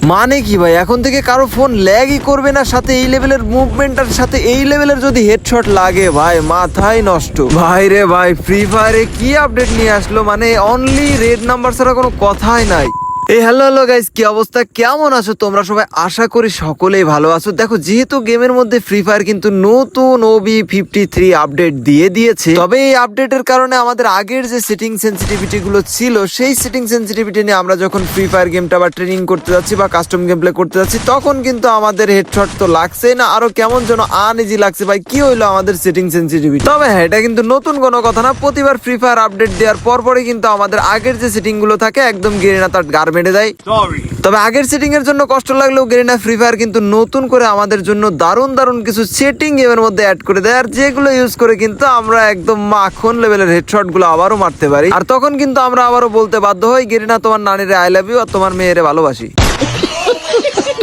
মানে কি ভাই, এখন থেকে কারো ফোন ল্যাগই করবে না, সাথে এই লেভেলের মুভমেন্টের সাথে এই লেভেলের যদি হেডশট লাগে ভাই মাথায় নষ্ট। ভাই রে ভাই, ফ্রি ফায়ারে কি আপডেট নিয়ে আসলো, মানে অনলি রেড নাম্বার ছাড়া কোনো কথাই নাই। এই হ্যালো গাইস, কি অবস্থা, কেমন আছো তোমরা সবাই? আশা করি সকলেই ভালো আছো। দেখো, যেহেতু গেমের মধ্যে ফ্রি ফায়ার কিন্তু নতুন OB53 আপডেট দিয়ে দিয়েছে, তবে এই আপডেটের কারণে আমাদের আগের যে সেটিং সেন্সিটিভিটি গুলো ছিল, সেই সেটিং সেন্সিটিভিটি নিয়ে আমরা যখন ফ্রি ফায়ার গেমটা বা ট্রেনিং করতে যাচ্ছি বা কাস্টম গেম প্লে করতে যাচ্ছি, তখন কিন্তু আমাদের হেডশট তো লাগছেই না, আরো কেমন যেন আনইজি লাগছে। ভাই কি হইলো আমাদের সেটিং সেন্সিটিভিটি? তবে হ্যাঁ, এটা কিন্তু নতুন কোনো কথা না, প্রতিবার ফ্রি ফায়ার আপডেট দেওয়ার পরপরই কিন্তু আমাদের আগের যে সেটিং গুলো থাকে একদম গেরিনা তার গার মেরে দেয়। তবে আগের সেটিং এর জন্য কষ্ট লাগলেও গেরিনা ফ্রি ফায়ার কিন্তু নতুন করে আমাদের জন্য দারুণ দারুণ কিছু সেটিং গেমের মধ্যে অ্যাড করে দেয়, আর যেগুলো ইউজ করে কিন্তু আমরা একদম মাখন লেভেলের হেডশট গুলো আবারও মারতে পারি। আর তখন কিন্তু আমরা আবারও বলতে বাধ্য হই, গেরিনা তোমার নানিরে আই লাভ ইউ আর তোমার মেয়েরে ভালোবাসি।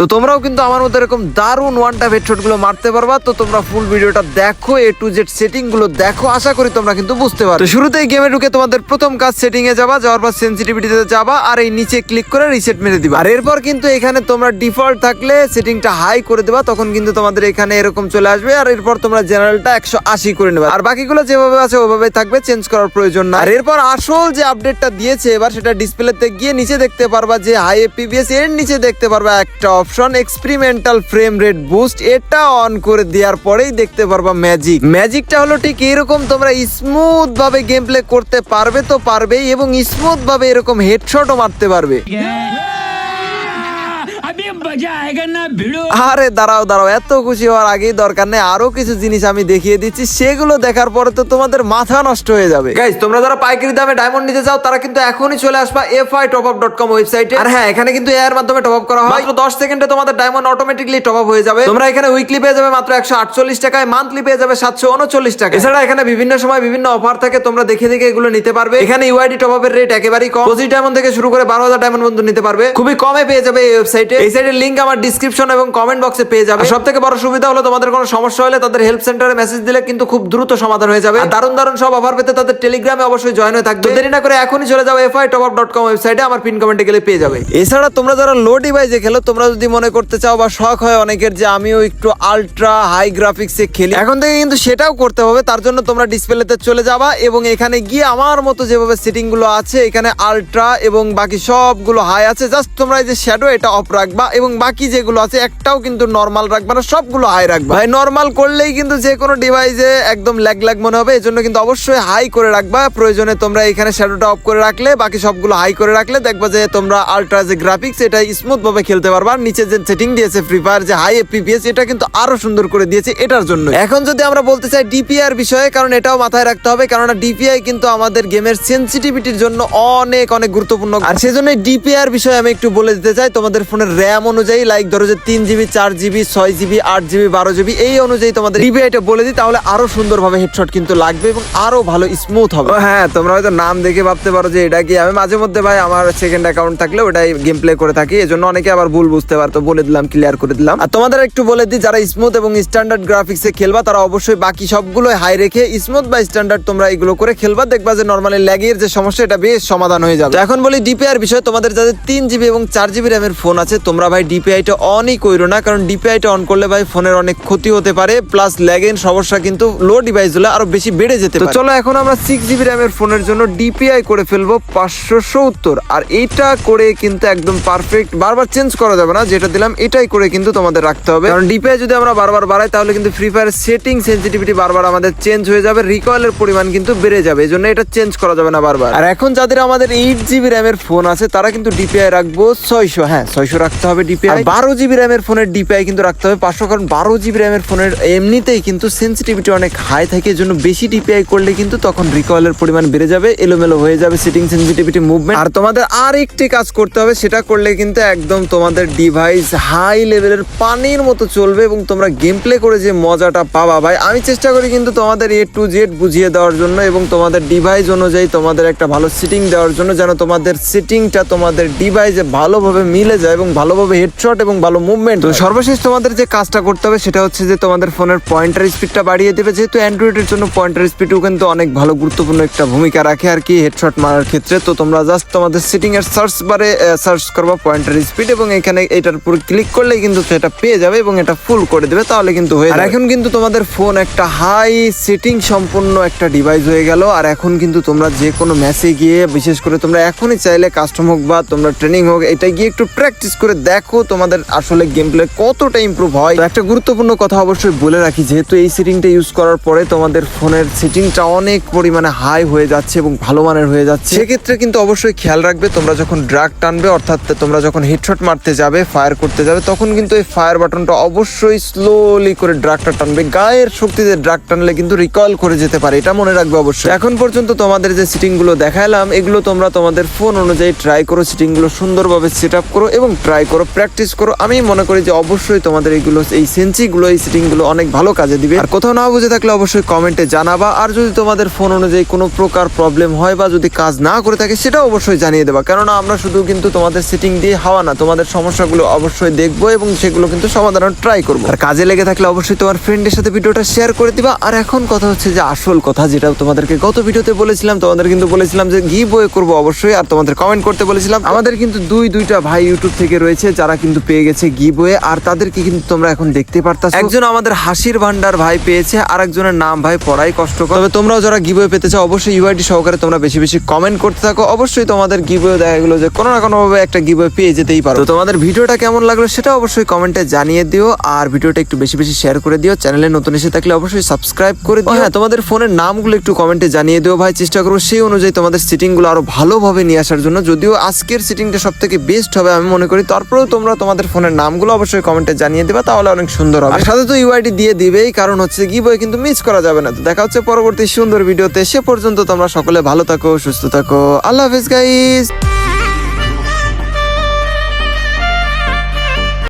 তো তোমরাও কিন্তু আমার মতো এরকম দারুণ ওয়ান টাইপ হেডশট গুলো মারতে পারবা। তো তোমরা ফুল ভিডিওটা দেখো, A to Z সেটিং গুলো দেখো, আশা করি তোমরা কিন্তু বুঝতে পারো। তো শুরুতেই গেমে ঢুকে তোমাদের প্রথম কাজ সেটিং এ যাবা, যাওয়ার পর সেন্সিটিভিটিতে যাবা আর এই নিচে ক্লিক করে রিসেট মেরে দিবা। আর এরপর কিন্তু এখানে তোমরা ডিফল্ট থাকলে সেটিংটা হাই করে দেবা, তখন কিন্তু তোমাদের এখানে এরকম চলে আসবে। আর এরপর তোমরা জেনারেলটা 180 করে নেবা, আর বাকিগুলো যেভাবে আছে ওভাবেই থাকবে, চেঞ্জ করার প্রয়োজন না। আর এরপর আসল যে আপডেটটা দিয়েছে এবার, সেটা ডিসপ্লেতে গিয়ে নিচে দেখতে পারবা যে হাই FPS, এর নিচে দেখতে পারবা একটা option experimental frame rate boost. এটা অন করে দেওয়ার পরেই দেখতে পারবা ম্যাজিকটা হলো ঠিক এরকম, তোমরা স্মুথ ভাবে গেম প্লে করতে পারবে তো পারবেই, এবং স্মুথ ভাবে এরকম হেডশটও মারতে পারবে। আরে দাঁড়াও, এত খুশি হওয়ার আগেই দরকার নেই, আরো কিছু জিনিস আমি দেখিয়ে দিচ্ছি, সেগুলো দেখার পরে তো তোমাদের মাথা নষ্ট হয়ে যাবে। গাইস, তোমরা যারা পাইকারি দামে ডায়মন্ড নিতে চাও তারা কিন্তু এখনই চলে আসবা fitopup.com ওয়েবসাইটে। আর হ্যাঁ, এখানে কিন্তু এর মাধ্যমে টপ আপ করা হয়, মাত্র 10 সেকেন্ডে তোমাদের ডায়মন্ড অটোমেটিক্যালি টপ আপ হয়ে যাবে। তোমরা এখানে উইকলি পেয়ে যাবে মাত্র 148 টাকায়, মান্থলি পেয়ে যাবে 739 টাকা। এছাড়া এখানে বিভিন্ন সময় বিভিন্ন অফার থাকে, তোমরা দেখে দেখে এগুলো নিতে পারবে। এখানে ইউআইডি টপ আপের রেট একেবারেই কম, 25 ডায়মন্ড থেকে শুরু করে 12,000 ডায়মন্ড পর্যন্ত নিতে পারবে, খুবই কমে পেয়ে যাবে এই ওয়েবসাইটে। এই সাইটের লিংক আমার ডিসক্রিপশন এবং কমেন্ট বক্সে পেয়ে যাবে। সবথেকে বড় সুবিধা হলো তোমাদের কোনো সমস্যা হলে তাদের হেল্প সেন্টারে মেসেজ দিলে কিন্তু খুব দ্রুত সমাধান হয়ে যাবে। আর দারুণ দারুণ সব অফার পেতে তাদের টেলিগ্রামে অবশ্যই জয়েন হয়ে থাকবে। দেরি না করে এখনই চলে যাও fitopup.com ওয়েবসাইটে, আমার পিন কমেন্টে গেলে পেয়ে যাবে। এছাড়া তোমরা যারা লো ডিভাইসে খেলো, তোমরা যদি মনে করতে চাও বা শখ হয় অনেকের যে আমিও একটু আলট্রা হাই গ্রাফিক্সে খেলি, এখন থেকে কিন্তু সেটাও করতে হবে। তার জন্য তোমরা ডিসপ্লেতে চলে যাবা এবং এখানে গিয়ে আমার মতো যেভাবে সেটিং গুলো আছে, এখানে আলট্রা এবং বাকি সবগুলো হাই আছে, জাস্ট তোমরা এই যে শ্যাডো এটা অফ রাখবা এবং বাকি যেগুলো আছে একটাও কিন্তু নরমাল রাখবা না, সবগুলো হাই রাখবা। ভাই নরমাল করলেই কিন্তু যে কোনো ডিভাইসে একদম ল্যাগ মনে হবে, এজন্য কিন্তু অবশ্যই হাই করে রাখবা। প্রয়োজনে তোমরা এখানে শ্যাডোটা অফ করে রাখলে, বাকি সবগুলো হাই করে রাখলে দেখবা যে তোমরা আলট্রা যে গ্রাফিক্স এটা স্মুথ ভাবে খেলতে পারবা। নিচে যে সেটিং দিয়েছে ফ্রি ফায়ার যে হাই FPS, এটা কিন্তু আরো সুন্দর করে দিয়েছে এটার জন্য। এখন যদি আমরা বলতে চাই DPI বিষয়ে, কারণ এটাও মাথায় রাখতে হবে, কারণ DPI কিন্তু আমাদের গেমের সেন্সিটিভিটির জন্য অনেক গুরুত্বপূর্ণ। আর সেজন্য DPI বিষয়ে আমি একটু বলে দিতে চাই, তোমাদের ফোনের র্যাম অনুযায়ী, লাইক ধরো যে 3GB 4GB 6GB 8GB 12GB এই অনুযায়ী তোমাদের DPI-টা বলে দিই, তাহলে আরো সুন্দরভাবে হেডশট কিন্তু লাগবে এবং আরো ভালো স্মুথ হবে। হ্যাঁ, তোমরা হয়তো নাম দেখে ভাবতে পারো যে এটা কি, আমি মাঝে মধ্যে ভাই আমার সেকেন্ড অ্যাকাউন্ট থাকলে ওটাই গেম প্লে করে থাকি, এজন্য অনেকে আবার ভুল বুঝতে পারতো, বলে দিলাম, ক্লিয়ার করে দিলাম। আর তোমাদের একটু বলে দিই, যারা স্মুথ এবং স্ট্যান্ডার্ড গ্রাফিক্সে খেলবা তারা অবশ্যই বাকি সবগুলো হাই রেখে স্মুথ বা স্ট্যান্ডার্ড তোমরা এগুলো করে খেলবা, দেখবা যে নরমালি ল্যাগের যে সমস্যা এটা বেশ সমাধান হয়ে যাবে। এখন বলি DPI-এর বিষয়ে, তোমাদের যাদের 3GB এবং 4GB র্যামের ফোন আছে, তোমরা ভাই DPI-টা অনই কইরো না, কারণ DPI-টা অন করলে ভাই ফোনের অনেক ক্ষতি হতে পারে, প্লাস ল্যাগের সমস্যা কিন্তু লো ডিভাইস গুলো আরো বেশি বেড়ে যেতে পারে। তো চলো এখন আমরা 6GB র্যামের ফোনের জন্য DPI করে ফেলবো 570, আর এইটা করে কিন্তু একদম পারফেক্ট, বারবার চেঞ্জ করা যাবে না, যেটা দিলাম এটাই করে কিন্তু তোমাদের রাখতে হবে, কারণ DPI যদি আমরা বারবার বাড়াই তাহলে কিন্তু ফ্রি ফায়ার সেটিং সেন্সিটিভিটি বারবার আমাদের চেঞ্জ হয়ে যাবে, রিকয়েলের পরিমাণ কিন্তু বেড়ে যাবে, এজন্য এটা চেঞ্জ করা যাবে না বারবার। আর এখন যাদের আমাদের 8GB র্যামের ফোন আছে তারা কিন্তু DPI রাখবো 600, হ্যাঁ 600 রাখতে হবে DPI। 12GB র্যামের ফোনের DPI কিন্তু রাখতে হবে 500, কারণ 12GB র্যামের ফোনের এমনিতেই কিন্তু সেন্সিটিভিটি অনেক হাই থাকে, এজন্য বেশি DPI করলে কিন্তু তখন রিকয়েলের পরিমাণ বেড়ে যাবে, এলোমেলো হয়ে যাবে সেটিং সেন্সিটিভিটি মুভমেন্ট। আর তোমাদের আর একটি কাজ করতে হবে, সেটা করলে কিন্তু একদম তোমাদের ডিভাইস হাই লেভেলের পানির মতো চলবে এবং তোমরা গেম প্লে করে যে মজাটা পাবা ভাই, আমি চেষ্টা করি কিন্তু তোমাদের A to Z বুঝিয়ে দেওয়ার জন্য এবং তোমাদের ডিভাইস অনুযায়ী তোমাদের একটা ভালো সেটিং দেওয়ার জন্য, যেন তোমাদের সেটিংটা তোমাদের ডিভাইসে ভালোভাবে মিলে যায় এবং ভালোভাবে হেডশট এবং ভালো মুভমেন্ট। তো সর্বশেষ তোমাদের যে কাজটা করতে হবে সেটা হচ্ছে যে তোমাদের ফোনের পয়েন্টার স্পিডটা বাড়িয়ে দেবে, যেহেতু অ্যান্ড্রয়েডের জন্য পয়েন্টার স্পিডও কিন্তু অনেক ভালো গুরুত্বপূর্ণ একটা ভূমিকা রাখে আর কি হেডশট মারার ক্ষেত্রে। তো তোমরা জাস্ট তোমাদের সেটিং এর সার্চ বারে সার্চ করবা পয়েন্টার স্পিড এবং এখানে এটার উপর ক্লিক করলেই কিন্তু সেটা পেয়ে যাবে এবং এটা ফুল করে দেবে, তাহলে কিন্তু হয়ে যাবে। আর এখন কিন্তু তোমাদের ফোন একটা হাই সেটিং সম্পন্ন একটা ডিভাইস হয়ে গেল। আর এখন কিন্তু তোমরা যে কোনো ম্যাচে গিয়ে, বিশেষ করে তোমরা এখনই চাইলে কাস্টম হোক বা তোমরা ট্রেনিং হোক, এটা গিয়ে একটু প্র্যাকটিস করে দেখো তোমাদের আসলে গেম প্লে কতটা ইমপ্রুভ হয়। তো একটা গুরুত্বপূর্ণ কথা অবশ্যই বলে রাখি, যেহেতু এই সেটিংটা ইউজ করার পরে তোমাদের ফোনের সেটিংটা অনেক পরিমাণে হাই হয়ে যাচ্ছে এবং ভালো মানের হয়ে যাচ্ছে, সেক্ষেত্রে কিন্তু অবশ্যই খেয়াল রাখবে তোমরা যখন ড্রাগ টানবে, অর্থাৎ তোমরা যখন হেডশট মারতে যাবে, ফায়ার করতে যাবে, তখন কিন্তু এই ফায়ার বাটনটা অবশ্যই স্লোলি করে ড্রাগটা টানবে। গায়ের শক্তিতে ড্রাগ টানলে কিন্তু রিকয়েল করে যেতে পারে, এটা মনে রাখবে অবশ্যই। এখন পর্যন্ত তোমাদের যে সেটিং গুলো দেখালাম, এগুলো তোমরা তোমাদের ফোন অনুযায়ী ট্রাই করো, সেটিং গুলো সুন্দরভাবে সেট আপ করো এবং ট্রাই করো, প্র্যাকটিস করো। আমি মনে করি যে অবশ্যই তোমাদের এইগুলো, এই সেন্সি গুলো, এই সেটিং গুলো অনেক ভালো কাজে দিবে। আর কোথাও না বুঝে থাকলে অবশ্যই কমেন্টে জানাবা। আর যদি তোমাদের ফোন অনুযায়ী কোনো প্রকার প্রবলেম হয় বা যদি কাজ না করে থাকে, সেটা অবশ্যই জানিয়ে দেবা। কেননা আমরা শুধু কিন্তু তোমাদের সেটিং দিয়ে হাওয়া না, তোমাদের সমস্যাগুলো অবশ্যই দেখবো এবং সেগুলো কিন্তু সমাধান ট্রাই করবো। আর কাজে লেগে থাকলে অবশ্যই তোমার ফ্রেন্ডের সাথে ভিডিওটা শেয়ার করে দিবা। আর এখন কথা হচ্ছে যে আসল কথা, যেটা তোমাদেরকে গত ভিডিওতে বলেছিলাম, তোমাদের কিন্তু বলেছিলাম যে গিভওয়ে করবো অবশ্যই, আর তোমাদের কমেন্ট করতে বলেছিলাম। আমাদের কিন্তু দুইটা ভাই ইউটিউব থেকে রয়েছে যারা কিন্তু পেয়ে গেছে গিভওয়ে, আর তাদেরকে কিন্তু তোমরা এখন দেখতে পারতাছো। একজন আমাদের হাসির ভান্ডার ভাই পেয়েছে, আর একজনের নাম ভাই পড়াই কষ্টকর। তবে তোমরাও যারা গিভওয়ে পেতে চাও, অবশ্যই ইউআইডি সহকারে তোমরা বেশি বেশি কমেন্ট করতে থাকো। অবশ্যই তোমাদের গিভওয়ে দেখা গেলো যে কোনো না কোনো ভাবে একটা গিভওয়ে পেয়ে যেতেই পারো। তো তোমাদের ভিডিওটা কেমন লাগলো সেটা অবশ্যই কমেন্টে জানিয়ে দিও, আর ভিডিওটা একটু বেশি বেশি শেয়ার করে দিও। চ্যানেলে নতুন এসে থাকলে অবশ্যই সাবস্ক্রাইব করে দিও। হ্যাঁ, তোমাদের ফোনের নামগুলো একটু কমেন্টে জানিয়ে দিও ভাই, চেষ্টা করবো সেই অনুযায়ী তোমাদের সেটিং গুলো আরো ভালোভাবে নিয়ে আসার জন্য। যদিও আজকের সেটিংটা সব থেকে বেস্ট হবে আমি মনে করি, তারপরেও তোমরা তোমাদের ফোনের নামগুলো অবশ্যই কমেন্টে জানিয়ে দেবা, তাহলে অনেক সুন্দর হবে। আর সাথে তো ইউআইডি দিয়ে দিবেই, কারণ হচ্ছে গিভওয়ে কিন্তু মিস করা যাবে না। তো দেখা হচ্ছে পরবর্তী সুন্দর ভিডিওতে, সে পর্যন্ত তোমরা সকলে ভালো থাকো, সুস্থ থাকো। আল্লাহ হাফেজ গাইস।